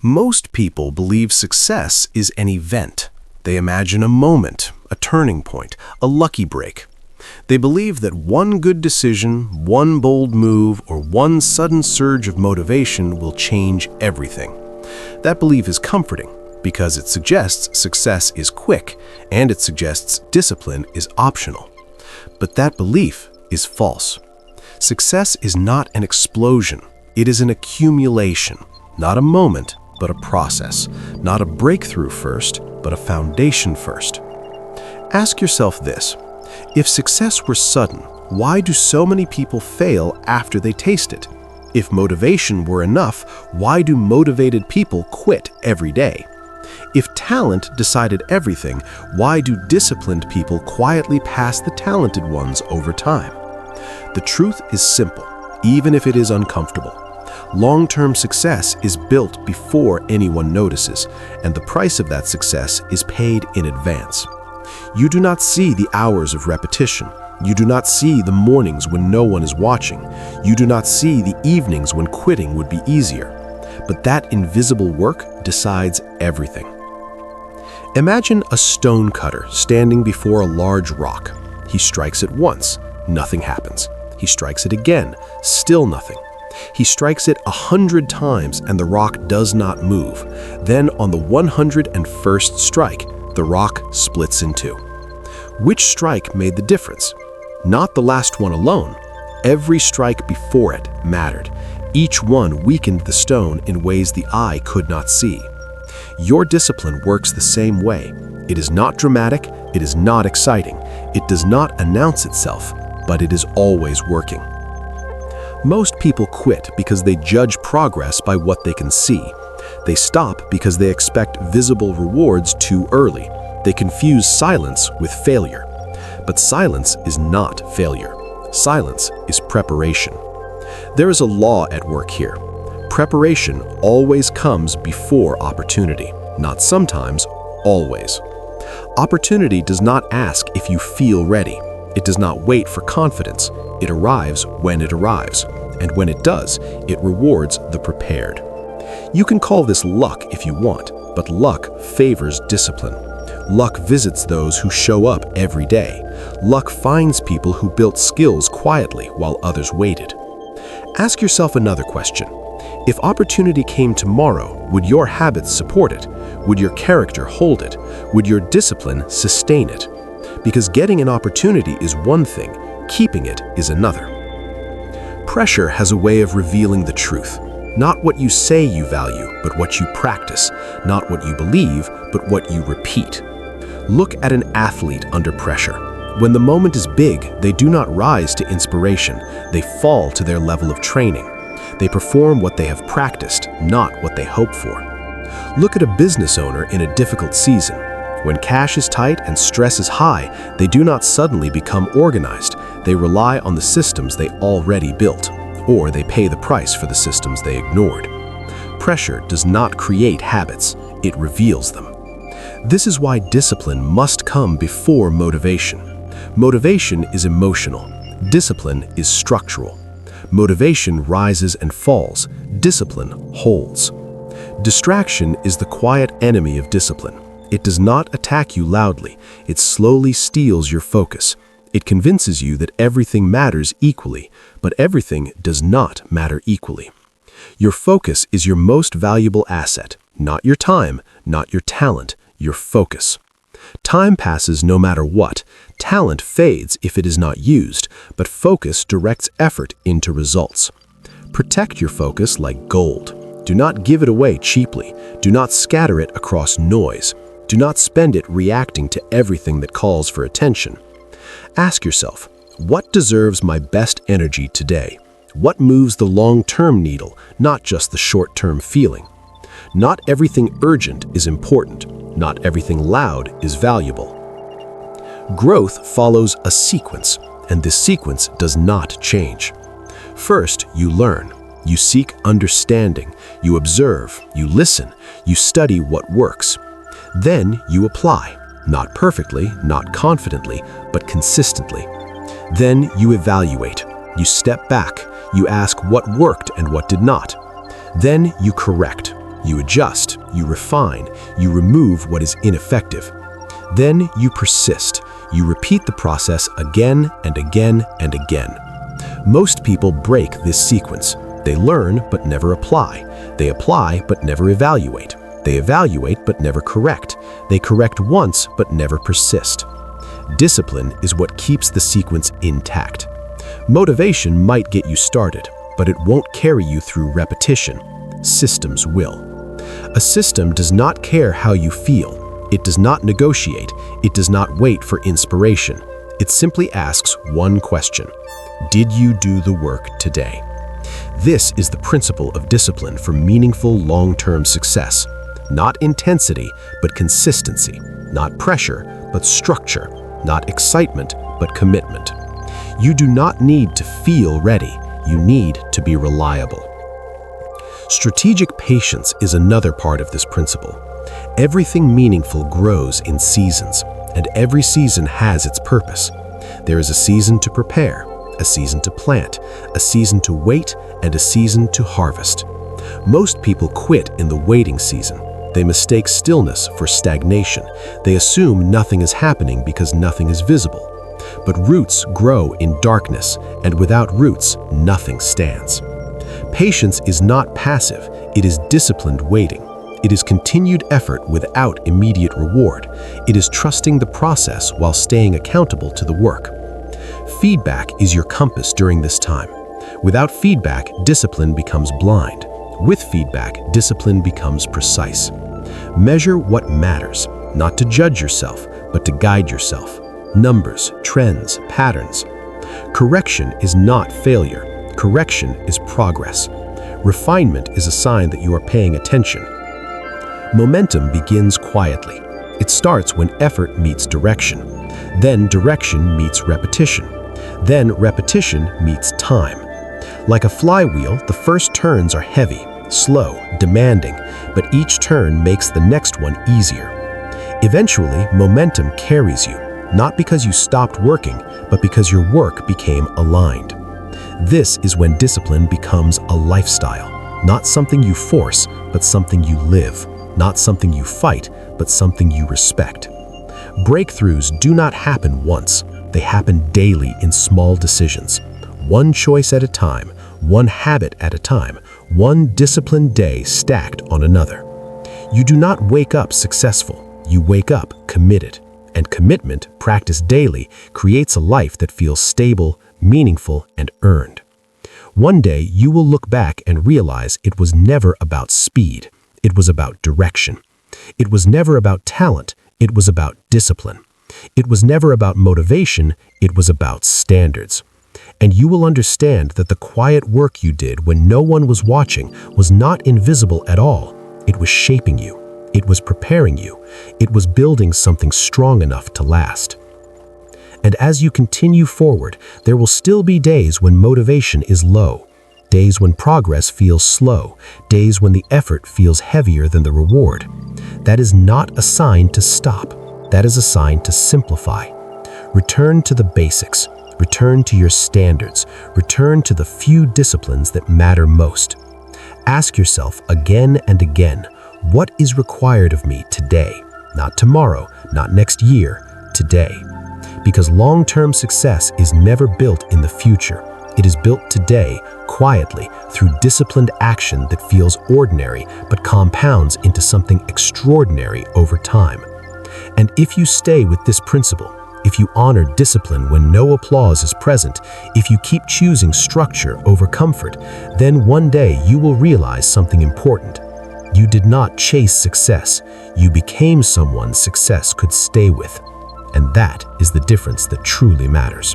Most people believe success is an event. They imagine a moment, a turning point, a lucky break. They believe that one good decision, one bold move, or one sudden surge of motivation will change everything. That belief is comforting because it suggests success is quick and it suggests discipline is optional. But that belief is false. Success is not an explosion. It is an accumulation, not a moment, but a process, not a breakthrough first, but a foundation first. Ask yourself this: if success were sudden, why do so many people fail after they taste it? If motivation were enough, why do motivated people quit every day? If talent decided everything, why do disciplined people quietly pass the talented ones over time? The truth is simple, even if it is uncomfortable. Long-term success is built before anyone notices, and the price of that success is paid in advance. You do not see the hours of repetition. You do not see the mornings when no one is watching. You do not see the evenings when quitting would be easier. But that invisible work decides everything. Imagine a stone cutter standing before a large rock. He strikes it once, nothing happens. He strikes it again, still nothing. He strikes it 100 times and the rock does not move. Then on the 101st strike, the rock splits in two. Which strike made the difference? Not the last one alone. Every strike before it mattered. Each one weakened the stone in ways the eye could not see. Your discipline works the same way. It is not dramatic, it is not exciting, it does not announce itself, but it is always working. Most people quit because they judge progress by what they can see. They stop because they expect visible rewards too early. They confuse silence with failure. But silence is not failure. Silence is preparation. There is a law at work here. Preparation always comes before opportunity. Not sometimes, always. Opportunity does not ask if you feel ready. It does not wait for confidence. It arrives when it arrives. And when it does, it rewards the prepared. You can call this luck if you want, but luck favors discipline. Luck visits those who show up every day. Luck finds people who built skills quietly while others waited. Ask yourself another question. If opportunity came tomorrow, would your habits support it? Would your character hold it? Would your discipline sustain it? Because getting an opportunity is one thing, keeping it is another. Pressure has a way of revealing the truth. Not what you say you value, but what you practice. Not what you believe, but what you repeat. Look at an athlete under pressure. When the moment is big, they do not rise to inspiration. They fall to their level of training. They perform what they have practiced, not what they hope for. Look at a business owner in a difficult season. When cash is tight and stress is high, they do not suddenly become organized. They rely on the systems they already built, or they pay the price for the systems they ignored. Pressure does not create habits, it reveals them. This is why discipline must come before motivation. Motivation is emotional. Discipline is structural. Motivation rises and falls. Discipline holds. Distraction is the quiet enemy of discipline. It does not attack you loudly. It slowly steals your focus. It convinces you that everything matters equally, but everything does not matter equally. Your focus is your most valuable asset, not your time, not your talent, your focus. Time passes no matter what. Talent fades if it is not used, but focus directs effort into results. Protect your focus like gold. Do not give it away cheaply. Do not scatter it across noise. Do not spend it reacting to everything that calls for attention. Ask yourself, what deserves my best energy today? What moves the long-term needle, not just the short-term feeling? Not everything urgent is important. Not everything loud is valuable. Growth follows a sequence, and this sequence does not change. First, you learn. You seek understanding. You observe. You listen. You study what works. Then you apply, not perfectly, not confidently, but consistently. Then you evaluate. You step back. You ask what worked and what did not. Then you correct. You adjust, you refine, you remove what is ineffective. Then you persist. You repeat the process again and again and again. Most people break this sequence. They learn but never apply. They apply but never evaluate. They evaluate but never correct. They correct once but never persist. Discipline is what keeps the sequence intact. Motivation might get you started, but it won't carry you through repetition. Systems will. A system does not care how you feel. It does not negotiate. It does not wait for inspiration. It simply asks one question: did you do the work today? This is the principle of discipline for meaningful long-term success. Not intensity, but consistency. Not pressure, but structure. Not excitement, but commitment. You do not need to feel ready. You need to be reliable. Strategic patience is another part of this principle. Everything meaningful grows in seasons, and every season has its purpose. There is a season to prepare, a season to plant, a season to wait, and a season to harvest. Most people quit in the waiting season. They mistake stillness for stagnation. They assume nothing is happening because nothing is visible. But roots grow in darkness, and without roots, nothing stands. Patience is not passive, it is disciplined waiting. It is continued effort without immediate reward. It is trusting the process while staying accountable to the work. Feedback is your compass during this time. Without feedback, discipline becomes blind. With feedback, discipline becomes precise. Measure what matters, not to judge yourself, but to guide yourself. Numbers, trends, patterns. Correction is not failure. Correction is progress. Refinement is a sign that you are paying attention. Momentum begins quietly. It starts when effort meets direction. Then direction meets repetition. Then repetition meets time. Like a flywheel, the first turns are heavy, slow, demanding, but each turn makes the next one easier. Eventually, momentum carries you, not because you stopped working, but because your work became aligned. This is when discipline becomes a lifestyle, not something you force, but something you live, not something you fight, but something you respect. Breakthroughs do not happen once. They happen daily in small decisions. One choice at a time, one habit at a time, one disciplined day stacked on another. You do not wake up successful. You wake up committed. And commitment, practiced daily, creates a life that feels stable, meaningful, and earned. One day, you will look back and realize it was never about speed. It was about direction. It was never about talent. It was about discipline. It was never about motivation. It was about standards. And you will understand that the quiet work you did when no one was watching was not invisible at all. It was shaping you. It was preparing you. It was building something strong enough to last. And as you continue forward, there will still be days when motivation is low, days when progress feels slow, days when the effort feels heavier than the reward. That is not a sign to stop. That is a sign to simplify. Return to the basics. Return to your standards. Return to the few disciplines that matter most. Ask yourself again and again, what is required of me today? Not tomorrow, not next year, today. Because long-term success is never built in the future. It is built today, quietly, through disciplined action that feels ordinary but compounds into something extraordinary over time. And if you stay with this principle, if you honor discipline when no applause is present, if you keep choosing structure over comfort, then one day you will realize something important. You did not chase success. You became someone success could stay with. And that is the difference that truly matters.